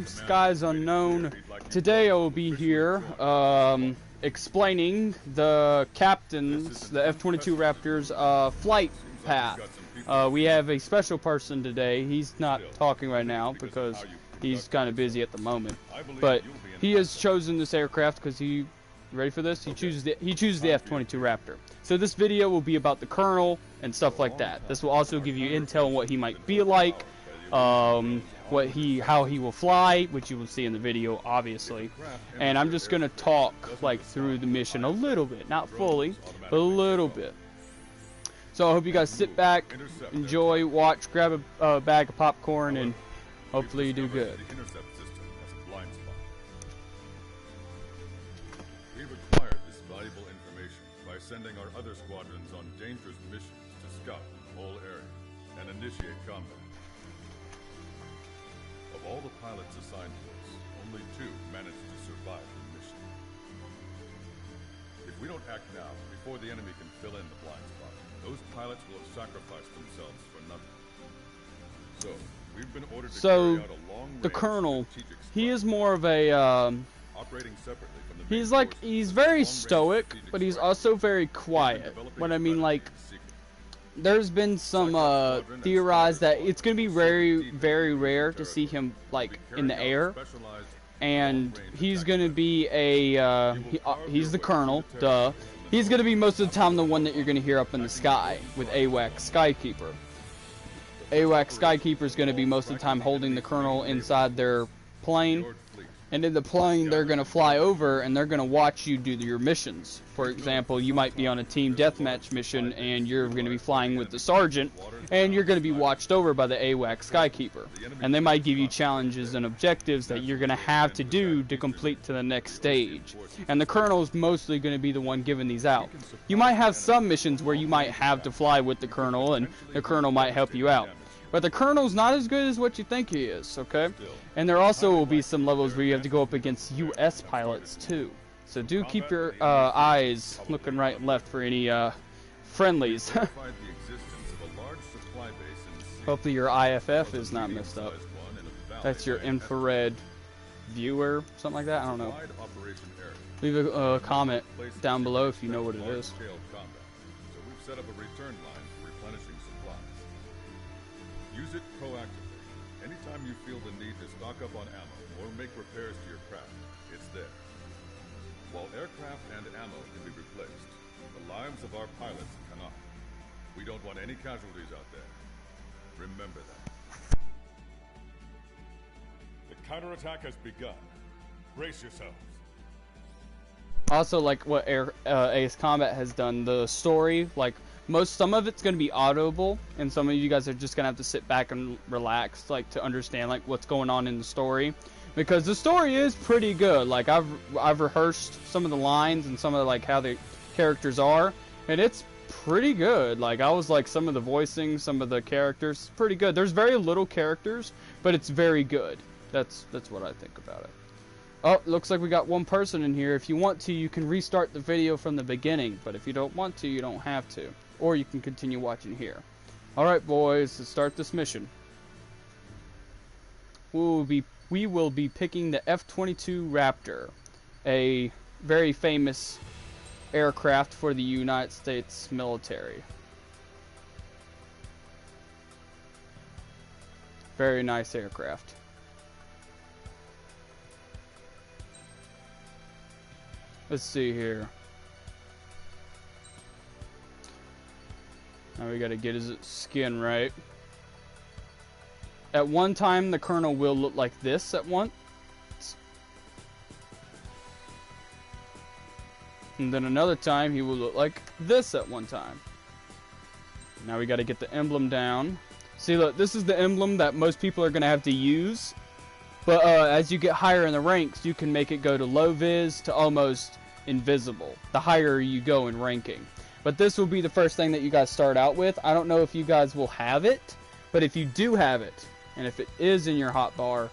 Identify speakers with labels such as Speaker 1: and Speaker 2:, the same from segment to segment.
Speaker 1: Skies Unknown. Today I will be here explaining the captain's, the F-22 Raptor's flight path. We have a special person today. He's not talking right now because he's kind of busy at the moment. But he has chosen this aircraft because he, ready for this? He chooses the F-22 Raptor. So this video will be about the Colonel and stuff like that. This will also give you intel on what he might be like, how he will fly, which you will see in the video, obviously. And I'm just gonna talk like through the mission a little bit, not fully, but a little bit. So I hope you guys sit back, enjoy, watch, grab a bag of popcorn, and hopefully you do good.
Speaker 2: We required this valuable information by sending our other squadrons on dangerous missions to scout the whole area and initiate combat. Of all the pilots assigned to us, only 2 managed to survive the mission. If we don't act now, before the enemy can fill in the blind spot, those pilots will have sacrificed themselves for nothing. So, we've been ordered to carry out a long-range
Speaker 1: the Colonel,
Speaker 2: strategic
Speaker 1: he is
Speaker 2: strike.
Speaker 1: more of a,
Speaker 2: Operating separately from the main
Speaker 1: he's like,
Speaker 2: forces,
Speaker 1: he's very
Speaker 2: long-range
Speaker 1: stoic,
Speaker 2: strategic
Speaker 1: but he's
Speaker 2: strike.
Speaker 1: also very quiet.
Speaker 2: Developing
Speaker 1: What I mean, like,
Speaker 2: strategy in secret.
Speaker 1: there's been some theorized that it's gonna be very, very rare to see him like in the air, and he's gonna be a he's the Colonel, duh. He's gonna be most of the time the one that you're gonna hear up in the sky with AWAC Skykeeper. AWAC Skykeeper is gonna be most of the time holding the Colonel inside their plane, and in the plane they're gonna fly over and they're gonna watch you do your missions. For example, you might be on a team deathmatch mission and you're gonna be flying with the sergeant, and you're gonna be watched over by the AWAC Skykeeper, and they might give you challenges and objectives that you're gonna have to do to complete to the next stage. And the Colonel is mostly gonna be the one giving these out. You might have some missions where you might have to fly with the Colonel, and the Colonel might help you out. But the Colonel's not as good as what you think he is, okay? And there also will be some levels where you have to go up against U.S. pilots, too. So do keep your eyes looking right and left for any friendlies. Hopefully your IFF is not messed up. That's your infrared viewer, something like that, I don't know. Leave a comment down below if you know what it is.
Speaker 2: So we've set up a return line for replenishing supplies. Use it proactively. Anytime you feel the need to stock up on ammo or make repairs to your craft, it's there. While aircraft and ammo can be replaced, the lives of our pilots cannot. We don't want any casualties out there. Remember that. The counterattack has begun. Brace yourselves.
Speaker 1: Also, like what Acecombat has done, the story, like some of it's gonna be audible, and some of you guys are just gonna have to sit back and relax, like to understand like what's going on in the story, because the story is pretty good. Like I've rehearsed some of the lines and some of like how the characters are, and it's pretty good. Like I was like some of the voicing, some of the characters, pretty good. There's very little characters, but it's very good. That's what I think about it. Oh, looks like we got one person in here. If you want to, you can restart the video from the beginning, but if you don't want to, you don't have to. Or you can continue watching here. Alright, boys, let's start this mission. We will be picking the F-22 Raptor, a very famous aircraft for the United States military. Very nice aircraft. Let's see here. Now we gotta get his skin right. At one time, the Colonel will look like this at once. And then another time, he will look like this at one time. Now we gotta get the emblem down. See, look, this is the emblem that most people are gonna have to use. But as you get higher in the ranks, you can make it go to low vis to almost invisible, the higher you go in ranking. But this will be the first thing that you guys start out with. I don't know if you guys will have it, but if you do have it, and if it is in your hotbar,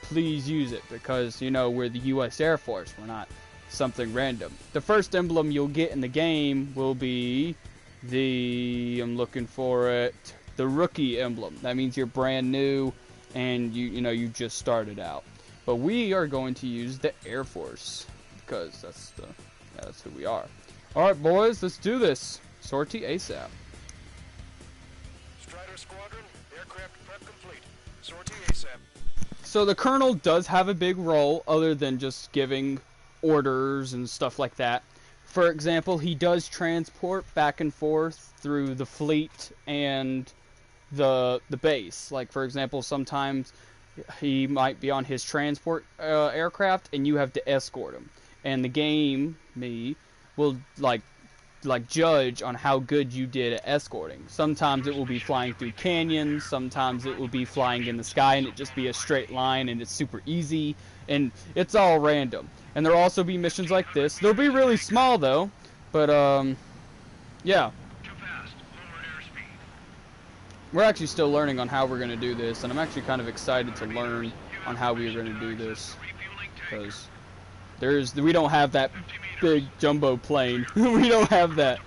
Speaker 1: please use it, because, you know, we're the U.S. Air Force. We're not something random. The first emblem you'll get in the game will be the, I'm looking for it, the rookie emblem. That means you're brand new and you just started out. But we are going to use the Air Force because that's who we are. All right, boys, let's do this. Sortie ASAP.
Speaker 3: Strider Squadron, aircraft prep complete. Sortie ASAP.
Speaker 1: So the Colonel does have a big role other than just giving orders and stuff like that. For example, he does transport back and forth through the fleet and the base. Like, for example, sometimes he might be on his transport aircraft and you have to escort him. And the game, will like judge on how good you did at escorting. Sometimes it will be flying through canyons, sometimes it will be flying in the sky and it just be a straight line and it's super easy, and it's all random. And there'll also be missions like this. They'll be really small though, but yeah. We're actually still learning on how we're going to do this, and I'm actually kind of excited to learn on how we're going to do this, because we don't have that big jumbo plane. We don't have that.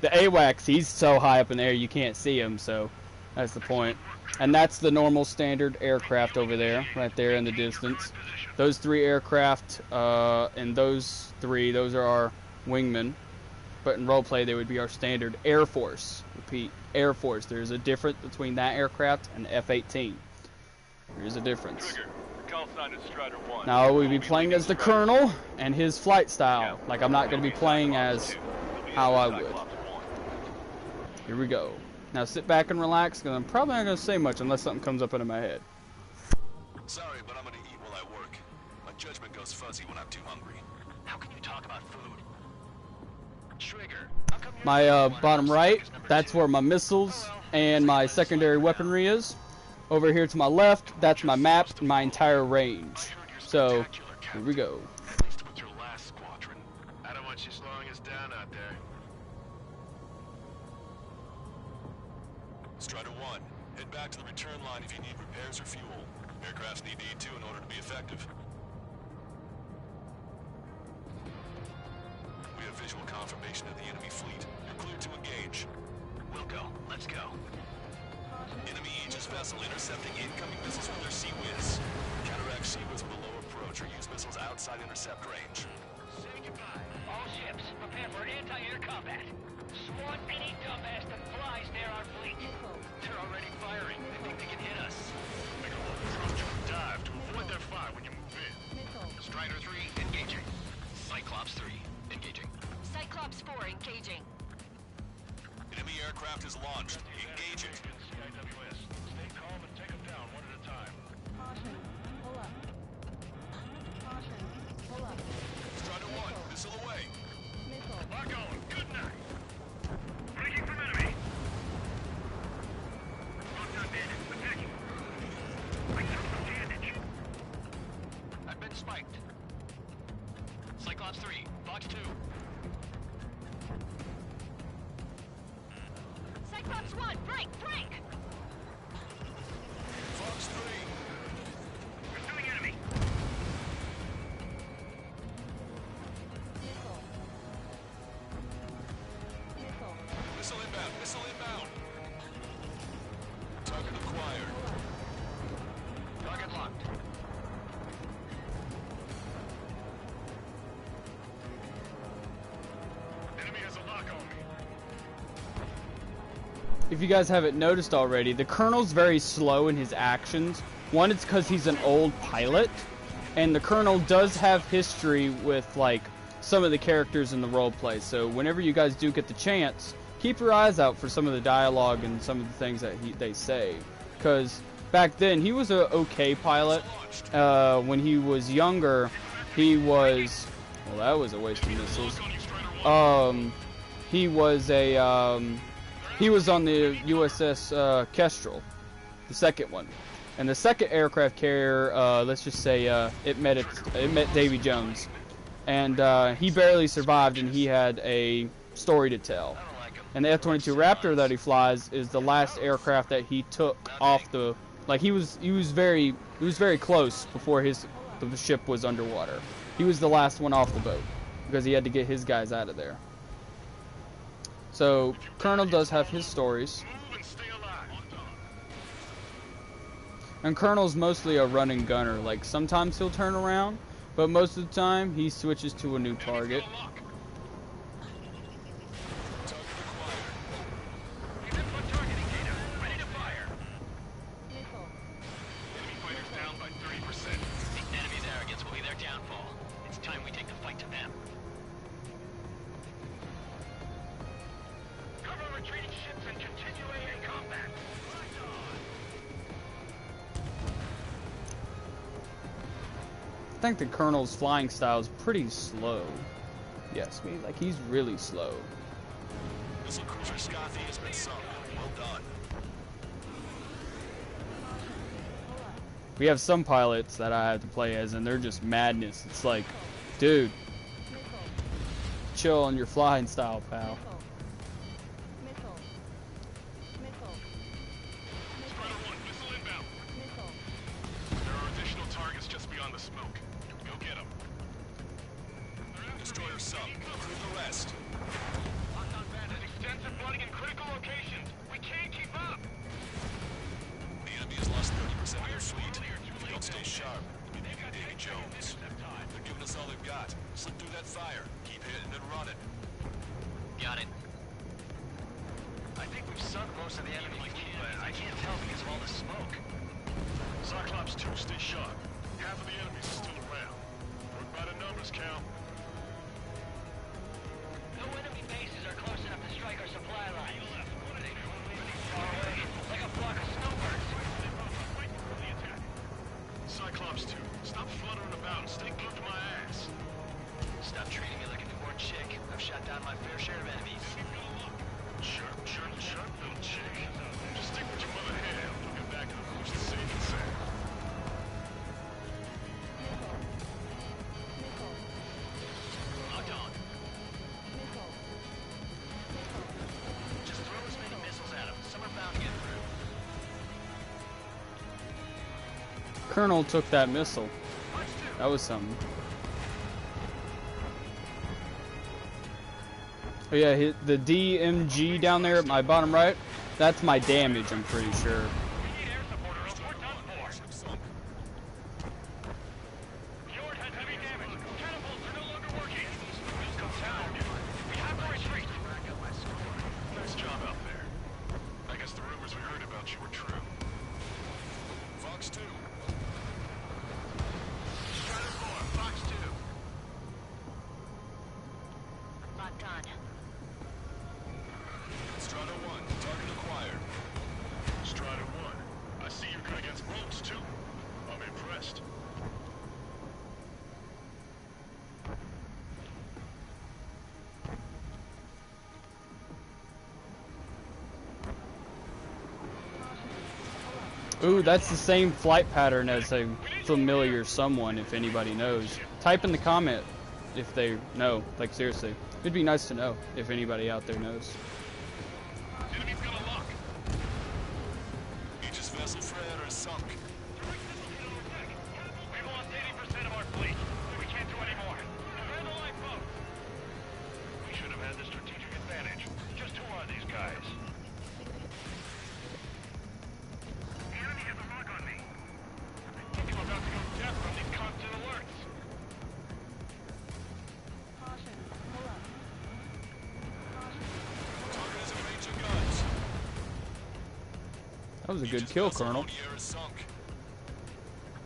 Speaker 1: The AWACS, he's so high up in the air you can't see him, so that's the point. And that's the normal standard aircraft over there, right there in the distance. Those 3 aircraft, and those are our wingmen. But in roleplay, they would be our standard Air Force. Repeat, Air Force. There's a difference between that aircraft and the F-18. There's a difference. Now we'll be playing as the Colonel and his flight style. Like, I'm not going to be playing as how I would. Here we go. Now sit back and relax, because I'm probably not going to say much unless something comes up into my head.
Speaker 3: Sorry, but I'm gonna eat while I work. My judgment goes fuzzy when I'm too hungry. How can you talk about food? Trigger.
Speaker 1: My bottom right, that's where my missiles and my secondary weaponry is. Over here to my left, that's my map and my entire range. So, here we go.
Speaker 3: With your last squadron. I don't want you slowing us down out there. Strider 1, head back to the return line if you need repairs or fuel. Aircrafts need E2 in order to be effective. We have visual confirmation of the enemy fleet. You're cleared to engage. We'll go. Let's go. Enemy Aegis vessel intercepting incoming missiles with their Sea-Wiz. Counteract Sea-Wiz with a low approach or use missiles outside intercept range.
Speaker 4: Say goodbye. All ships, prepare for anti-air combat. Swat any dumbass that flies near our fleet. They're already firing. They think they can hit us.
Speaker 3: Make a low approach or dive to avoid their fire when you move in.
Speaker 4: Strider 3, engaging.
Speaker 3: Cyclops 3, engaging.
Speaker 5: Cyclops 4 engaging.
Speaker 3: Enemy aircraft is launched. Engage it.
Speaker 4: CIWS. Stay calm and take them down one at a time.
Speaker 6: Caution, pull up. Caution, pull up.
Speaker 3: Strider 1, missile away.
Speaker 6: Missile.
Speaker 4: Lock on. Good night. Breaking from enemy. Lockdown bandits. Attacking. I took some damage.
Speaker 3: I've been spiked. Cyclops 3, Fox 2.
Speaker 5: Cyclops 1, break, break!
Speaker 3: Fox 3.
Speaker 4: Pursuing enemy.
Speaker 6: Missile. Missile.
Speaker 3: Missile inbound, missile inbound. Target acquired.
Speaker 4: Target locked. Enemy has a lock on me.
Speaker 1: If you guys haven't noticed already, the Colonel's very slow in his actions. One, it's because he's an old pilot, and the Colonel does have history with, like, some of the characters in the roleplay. So whenever you guys do get the chance, keep your eyes out for some of the dialogue and some of the things that they say. Because back then, he was a okay pilot. When he was younger, he was... Well, that was a waste of missiles. He was a... He was on the USS Kestrel, the second one, and the second aircraft carrier. Let's just say it met Davy Jones, and he barely survived, and he had a story to tell. And the F-22 Raptor that he flies is the last aircraft that he took off the. Like he was very close before the ship was underwater. He was the last one off the boat because he had to get his guys out of there. So, Colonel does have his stories. And Colonel's mostly a run and gunner. Like, sometimes he'll turn around, but most of the time he switches to a new target.
Speaker 6: Missile.
Speaker 3: Enemy fighters down by 30%.
Speaker 4: The enemy's arrogance will be their downfall. It's time we take the fight to them. Cover retreating ships and continue AA combat. Right on.
Speaker 1: I think the Colonel's flying style is pretty slow. Yes, I mean, like, he's really slow.
Speaker 3: Missile cruiser Scothy has been sunk. Well done.
Speaker 1: We have some pilots that I have to play as, and they're just madness. It's like, dude,
Speaker 6: Missile.
Speaker 1: chill on your flying style, pal.
Speaker 6: Missile. Missile.
Speaker 3: Strider 1, missile inbound.
Speaker 6: Missile.
Speaker 3: There are additional targets just beyond the smoke. Go get them. Destroyer sunk. Clear the rest.
Speaker 4: Lockdown band has extensive flooding in critical locations. We can't keep up.
Speaker 3: The enemy has lost 30% of their fleet. If you don't stay sharp, you'll be leaving Davy Jones. They're giving us all they've got. Slip through that fire. Keep hitting and running.
Speaker 4: Got it. I think we've sunk most of the enemy fleet, but I can't tell because of all the smoke.
Speaker 3: Cyclops 2, stay sharp. Half of the enemies are still around. Work by the numbers, Cal.
Speaker 4: No enemy bases are close enough to strike our supply lines. Far away, like a flock of snowbirds.
Speaker 3: Cyclops 2, stop fluttering about and stay glued to my ass.
Speaker 4: Stop treating me like a newborn chick. I've shot down my fair share of enemies.
Speaker 3: Chirp, chirp, chirp, little chick. Just stick with your mother hair. We'll get back to the boost safe and sound.
Speaker 6: Missile. Missile.
Speaker 4: Locked on.
Speaker 6: Missile.
Speaker 4: Just throw as many missiles at them. Some are bound to get through.
Speaker 1: Colonel took that missile. That was something. Oh yeah, the DMG down there at my bottom right, that's my damage, I'm pretty sure.
Speaker 4: We need air support or else we're done for. Fjord has heavy damage. Catapults are no longer working. Wheels come down. We have to retreat.
Speaker 3: Nice job out there. I guess the rumors we heard about you were true. Fox 2.
Speaker 4: Strider 4, Fox 2.
Speaker 5: Locked on.
Speaker 3: Strider 1, target acquired. Strider 1, I see you're good against boats too. I'm impressed.
Speaker 1: Ooh, that's the same flight pattern as a familiar someone, if anybody knows. Type in the comment if they know. Like, seriously. It'd be nice to know if anybody out there knows.
Speaker 3: Enemy's got a lock. Aegis vessel Fred is sunk.
Speaker 4: We've lost 80% of our fleet. We can't do any more. Prepare the lifeboats. We should have had the strategic advantage. Just who are these guys? The enemy has a lock on me. I think I'm about to go deaf from these constant alerts.
Speaker 6: Caution. Pull up. Caution.
Speaker 3: Target is in range of guns.
Speaker 1: That was a good
Speaker 3: Aegis
Speaker 1: kill,
Speaker 3: vessel
Speaker 1: Colonel.
Speaker 3: Odier is sunk.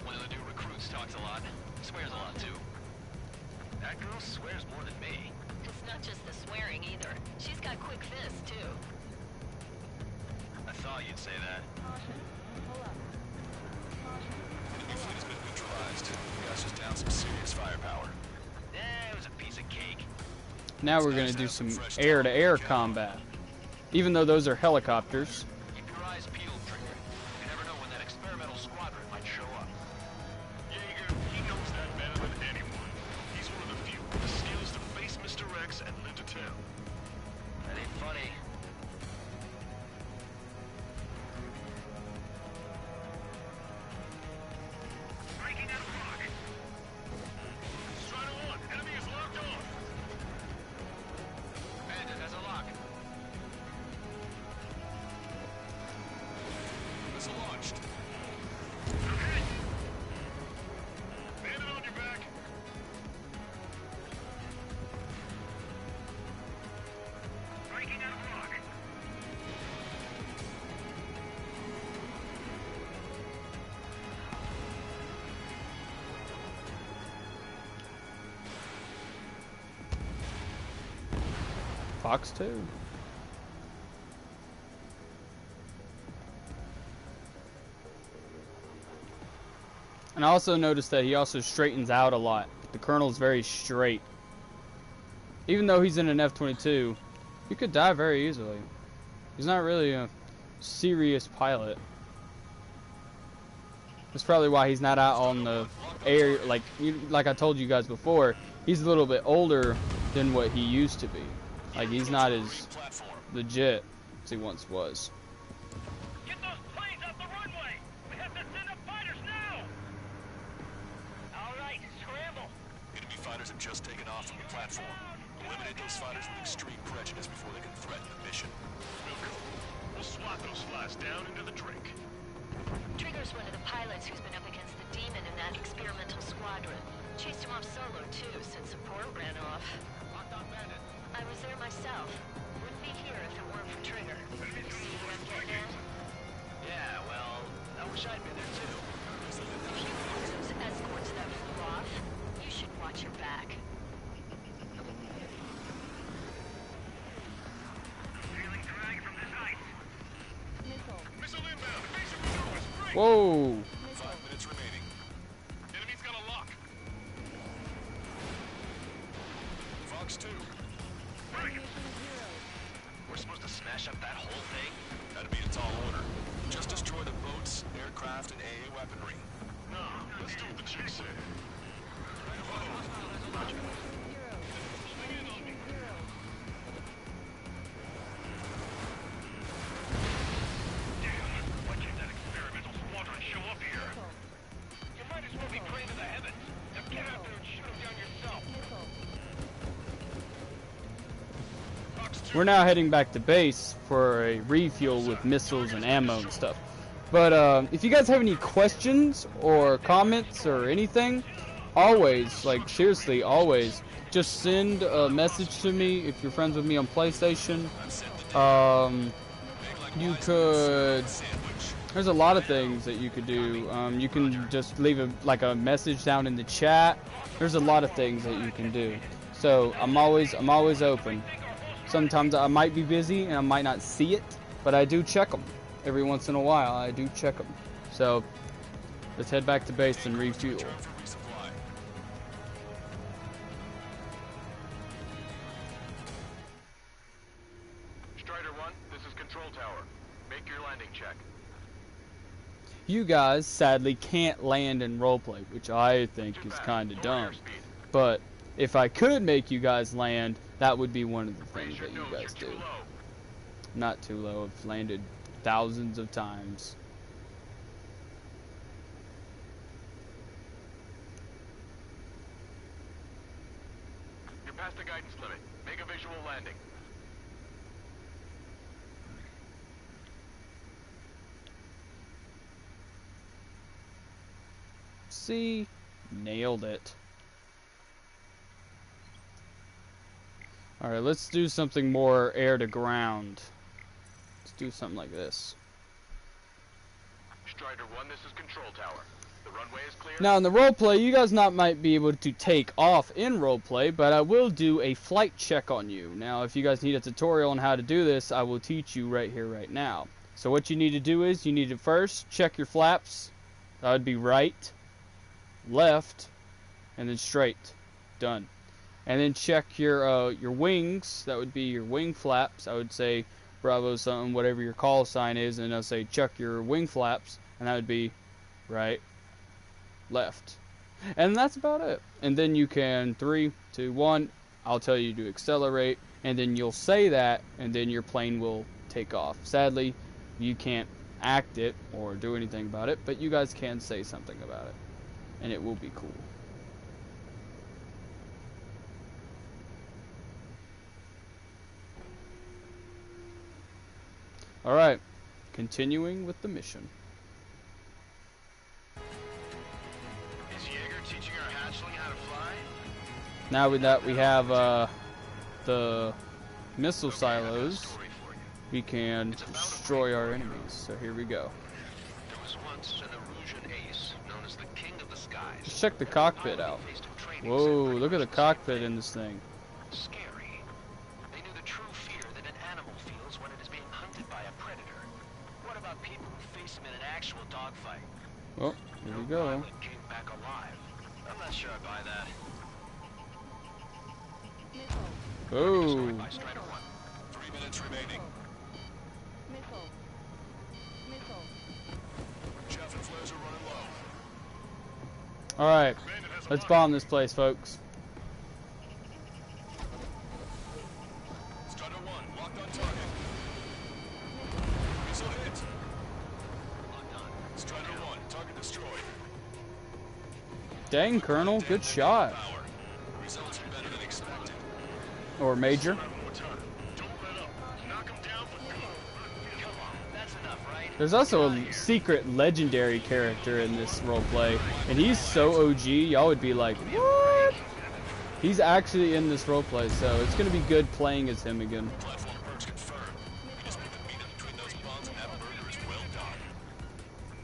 Speaker 4: One of the new recruits talks a lot. Swears a lot, too. That girl swears more than me.
Speaker 5: It's not just the swearing either. She's got quick fists, too.
Speaker 4: I thought you'd say that.
Speaker 6: Caution. Pull up. Caution.
Speaker 3: Enemy fleet has been neutralized. You guys just down some serious firepower.
Speaker 4: It was a piece of cake.
Speaker 1: Now we're gonna do some air-to-air combat. Even though those are helicopters.
Speaker 4: Keep your eyes peeled, Trigger. You never know when that experimental squadron might show up.
Speaker 3: Jaeger, he knows that better than anyone. He's one of the few with the skills to face Mr. X and live to tell.
Speaker 4: That ain't funny. Breaking out of lock.
Speaker 3: Strider 1, enemy is locked on.
Speaker 4: Bandit has a lock.
Speaker 1: Fox 2. And I also noticed that he also straightens out a lot. The Colonel's very straight. Even though he's in an F-22, he could die very easily. He's not really a serious pilot. That's probably why he's not out on the air. Like I told you guys before, he's a little bit older than what he used to be. Like, he's not as legit as he once was.
Speaker 4: Get those planes off the runway! We have to send up fighters now! All right, scramble.
Speaker 3: Enemy fighters have just taken off from the platform. Eliminate those fighters with extreme prejudice before they can threaten the mission.
Speaker 4: We'll swat those flies down into the drink.
Speaker 5: Trigger's one of the pilots who's been up against the demon in that experimental squadron. Chased him off solo, too, since support ran off. I was there myself. Wouldn't be here if it weren't for Trigger. You see what I'm getting at?
Speaker 4: Yeah, well, I wish I'd been there too.
Speaker 5: Those escorts that flew off, you should watch your back.
Speaker 4: Feeling drag from this ice.
Speaker 6: Missile.
Speaker 4: Missile inbound. Basic maneuvers. Break.
Speaker 1: Whoa!
Speaker 3: 5 minutes remaining.
Speaker 4: Enemy's got a lock.
Speaker 3: Fox 2.
Speaker 6: Ammunition 0.
Speaker 4: We're supposed to smash up that whole thing?
Speaker 3: That'd be a tall order. Just destroy the boats, aircraft, and AA weaponry.
Speaker 4: No, let's do what the chick said.
Speaker 6: 0. Ammunition 0.
Speaker 4: Damn, why can't that experimental squadron show up here?
Speaker 6: Missile.
Speaker 4: You might as well be praying to the heavens. Now get out there and shoot them down yourself.
Speaker 6: Missile.
Speaker 4: Fox 2.
Speaker 1: We're now heading back to base for a refuel with missiles and ammo and stuff. But if you guys have any questions or comments or anything, always, like seriously, always, just send a message to me if you're friends with me on PlayStation. You could, there's a lot of things that you could do. You can just leave a message down in the chat. There's a lot of things that you can do. So I'm always open. Sometimes I might be busy and I might not see it, but I do check them. Every once in a while, I do check them. So let's head back to base and refuel.
Speaker 3: Return for resupply.
Speaker 4: Strider 1, this is Control Tower. Make your landing check.
Speaker 1: You guys sadly can't land in roleplay, which I think is kind of dumb. But if I could make you guys land, that would be one of the things that you guys do. Not too low. I've landed thousands of times.
Speaker 4: You're past the guidance limit. Make a visual landing.
Speaker 1: See? Nailed it. Alright, let's do something more air to ground. Let's do something like this.
Speaker 4: Strider 1, this is Control Tower. The runway is clear.
Speaker 1: Now in the roleplay, you guys not might be able to take off in roleplay, but I will do a flight check on you. Now if you guys need a tutorial on how to do this, I will teach you right here, right now. So what you need to do is, you need to first check your flaps. That would be right, left, and then straight. Done. And then check your wings. That would be your wing flaps. I would say Bravo something, whatever your call sign is, and I'll say check your wing flaps, and that would be right, left. And that's about it. And then you can 3, 2, 1. I'll tell you to accelerate, and then you'll say that, and then your plane will take off. Sadly, you can't act it or do anything about it, but you guys can say something about it, and it will be cool. Alright, continuing with the mission.
Speaker 4: Is Jaeger teaching our hatchling how to fly?
Speaker 1: Now with that we have the missile silos,
Speaker 4: Story for you.
Speaker 1: we can destroy our enemies. So here we go.
Speaker 4: There was once an Erusian ace known as the King of the Skies.
Speaker 1: Let's check the cockpit out. Whoa, look at the cockpit in this thing.
Speaker 4: Scary. They knew the true
Speaker 1: Here we go.
Speaker 3: Pilot came back alive. I'm not sure I buy that.
Speaker 6: Missile.
Speaker 1: Oh.
Speaker 3: By Strider 1. 3 minutes remaining.
Speaker 6: Missile. Missile.
Speaker 3: Chaff and flares are running low.
Speaker 1: Alright. Let's bomb this place, folks.
Speaker 3: Strider 1, locked on target. Missile hit. Locked on. Strider 1, target destroyed.
Speaker 1: Dang, Colonel. Good shot.
Speaker 3: Power. Results are better than expected.
Speaker 1: Or Major.
Speaker 3: Don't let up. Knock him down for good. Come on, that's enough, right?
Speaker 1: There's also a secret legendary character in this roleplay, and he's so OG, y'all would be like, what? He's actually in this roleplay, so it's gonna be good playing as him again.
Speaker 3: Platform perks confirmed. We just put the meat in between those buns and that burger is well done.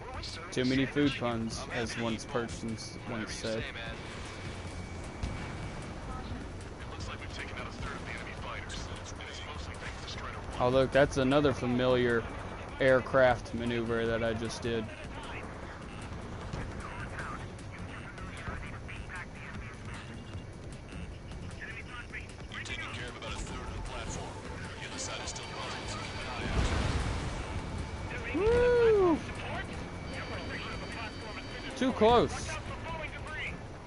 Speaker 3: Were we serving
Speaker 1: Too many
Speaker 3: sandwich?
Speaker 1: food puns, as one person once said.
Speaker 3: It looks like we've taken out a third of the enemy fighters. And it's mostly thanks to Strider 1.
Speaker 1: Oh look, that's another familiar aircraft maneuver that I just did.
Speaker 3: You've taken care of about a third of the platform. The other side is still buzzing, so keep an eye out.
Speaker 1: Woo! Too close.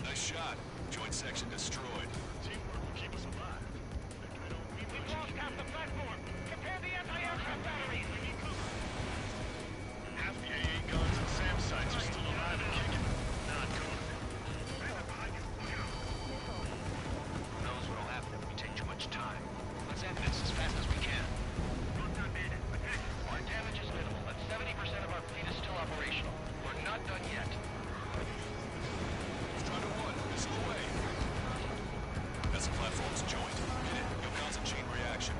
Speaker 3: Nice shot. Joint section destroyed. Teamwork will keep us alive.
Speaker 4: We've lost half the platform. Prepare the anti-aircraft batteries.
Speaker 3: Half the AA guns and SAM sites are still alive and kicking. Not good. Who knows what'll happen if we take too much time? Let's end this as fast as we can.
Speaker 4: Our damage is minimal, but 70% of our fleet is still operational. We're not done yet.
Speaker 3: Strider 1, missile away. As the platform's joint, hit it. You'll cause a chain reaction.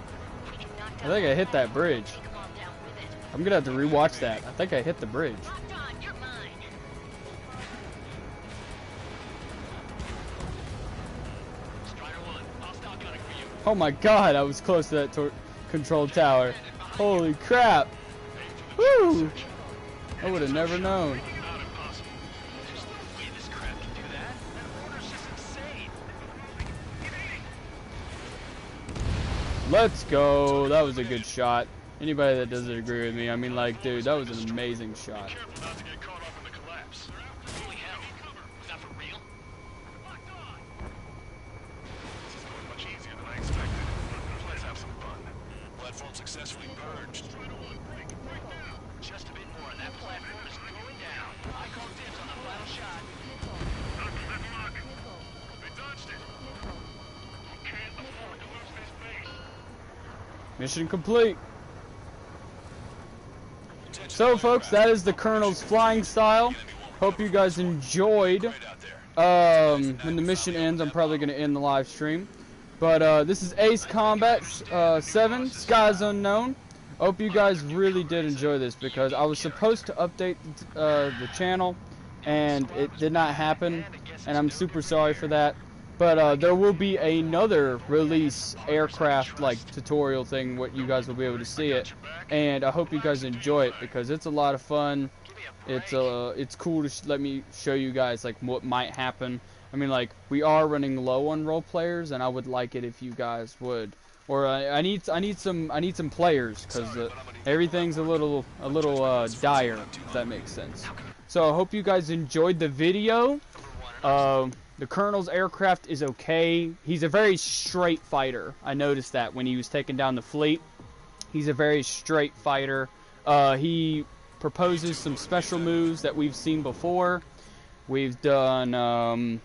Speaker 5: If you knock
Speaker 1: I
Speaker 5: down
Speaker 1: think I hit that
Speaker 5: one,
Speaker 1: bridge.
Speaker 5: take 'em all down with it.
Speaker 1: I'm gonna have to rewatch that. I think I hit the bridge.
Speaker 5: Locked on, you're mine.
Speaker 4: Strider 1, I'll stop gunning for you.
Speaker 1: Oh my god, I was close to that control tower. Holy crap. Woo! I would have never known.
Speaker 3: Not impossible.
Speaker 4: There's no way this crap can do that. That order's just insane.
Speaker 1: Let's go. That was a good shot. Anybody that doesn't agree with me, I mean, like, dude, that was an amazing shot.
Speaker 3: Careful not to get caught up in the collapse.
Speaker 4: Holy hell. Was that for real?
Speaker 3: This is going much easier than I expected. Let's have some fun. Platform successfully purged.
Speaker 4: Just a bit more and that platform is going down. I call dibs on the final shot.
Speaker 3: They dodged it. We can't afford to lose this base.
Speaker 1: Mission complete. So, folks, that is the Colonel's flying style. Hope you guys enjoyed.
Speaker 3: Right out there.
Speaker 1: When the mission ends, I'm probably going to end the live stream. But this is Acecombat 7, Skies Unknown. Hope you guys really did enjoy this, because I was supposed to update the channel, and it did not happen, and I'm super sorry for that. But there will be another release aircraft like tutorial thing, what you guys will be able to see it, and I hope you guys enjoy it, because it's a lot of fun. It's cool to let me show you guys like what might happen. I mean, like, we are running low on role players, and I would like it if you guys would. Or I need some players, because everything's a little dire, if that makes sense. So I hope you guys enjoyed the video. The Colonel's aircraft is okay. He's a very straight fighter. I noticed that when he was taking down the fleet. He's a very straight fighter. He proposes some special moves that we've seen before. We've done.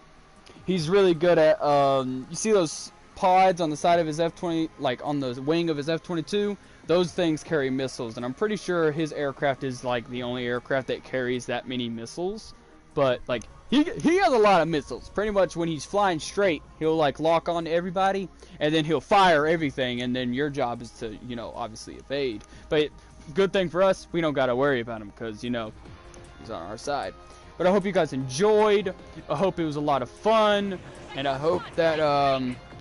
Speaker 1: He's really good at. You see those pods on the side of his F-20, like on the wing of his F-22? Those things carry missiles, and I'm pretty sure his aircraft is like the only aircraft that carries that many missiles. But like he has a lot of missiles. Pretty much when he's flying straight, he'll like lock on to everybody, and then he'll fire everything, and then your job is to, you know, obviously evade. But good thing for us, we don't gotta worry about him, because, you know, he's on our side. But I hope you guys enjoyed. I hope it was a lot of fun, and I hope that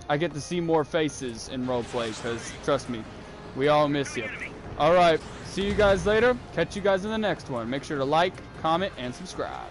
Speaker 1: I get to see more faces in roleplay, because trust me, we all miss you. Alright, see you guys later. Catch you guys in the next one. Make sure to like, comment, and subscribe.